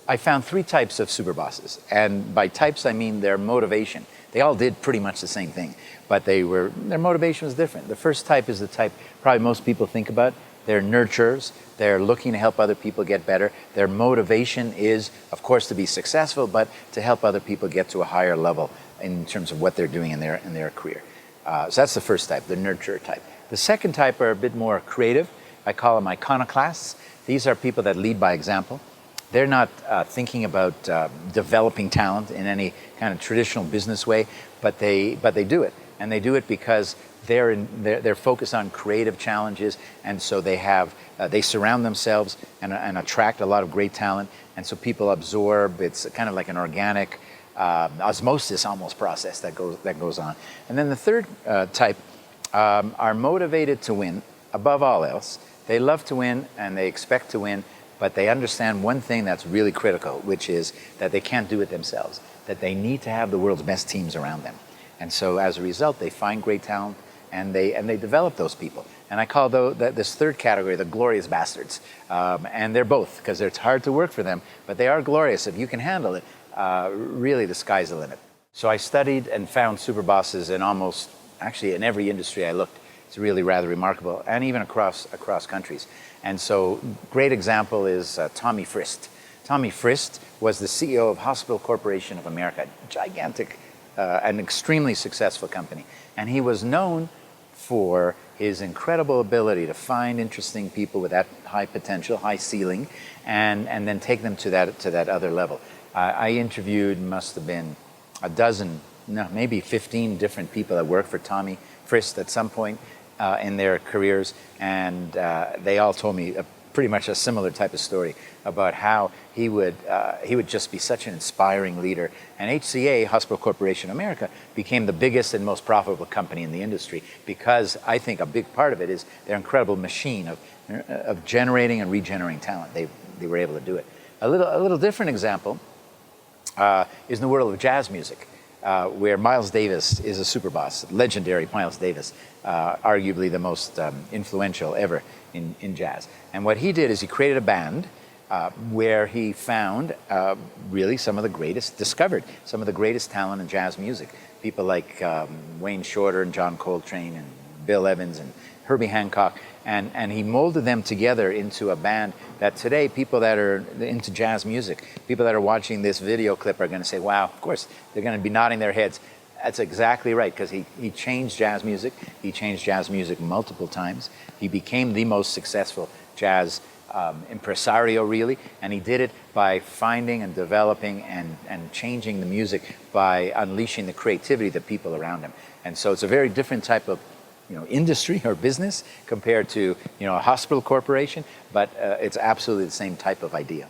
I found three types of super bosses, and by types I mean their motivation. They all did pretty much the same thing, but their motivation was different. The first type is the type probably most people think about. They're nurturers. They're looking to help other people get better. Their motivation is, of course, to be successful, but to help other people get to a higher level in terms of what they're doing in their career. So that's the first type, the nurturer type. The second type are a bit more creative. I call them iconoclasts. These are people that lead by example. They're not thinking about developing talent in any kind of traditional business way, but they do it, and they do it because they're focused on creative challenges, and so they surround themselves and attract a lot of great talent, and so people absorb. It's kind of like an organic osmosis almost process that goes on. And then the third type are motivated to win above all else. They love to win and they expect to win, but they understand one thing that's really critical, which is that they can't do it themselves, that they need to have the world's best teams around them. And so as a result, they find great talent and they develop those people. And I call this third category the glorious bastards. And they're both, because it's hard to work for them, but they are glorious. If you can handle it, really the sky's the limit. So I studied and found super bosses in actually in every industry I looked. It's really rather remarkable, and even across countries. And so, great example is Tommy Frist. Tommy Frist was the CEO of Hospital Corporation of America, gigantic, an extremely successful company. And he was known for his incredible ability to find interesting people with that high potential, high ceiling, and then take them to that other level. I interviewed, must have been a dozen, no, maybe 15 different people that worked for Tommy Frist at some point in their careers, and they all told me pretty much a similar type of story about how he would just be such an inspiring leader. And HCA, Hospital Corporation of America, became the biggest and most profitable company in the industry because I think a big part of it is their incredible machine of generating and regenerating talent. They were able to do it. A little different example is in the world of jazz music, where Miles Davis is a super boss, legendary Miles Davis, arguably the most influential ever in jazz. And what he did is he created a band where he found really discovered some of the greatest talent in jazz music. People like Wayne Shorter and John Coltrane and Bill Evans and Herbie Hancock, and he molded them together into a band that today people that are into jazz music, people that are watching this video clip are going to say, wow, of course, they're going to be nodding their heads. That's exactly right, because he changed jazz music. He changed jazz music multiple times. He became the most successful jazz impresario, really, and he did it by finding and developing and changing the music by unleashing the creativity of the people around him. And so it's a very different type of industry or business compared to a hospital corporation, but it's absolutely the same type of idea.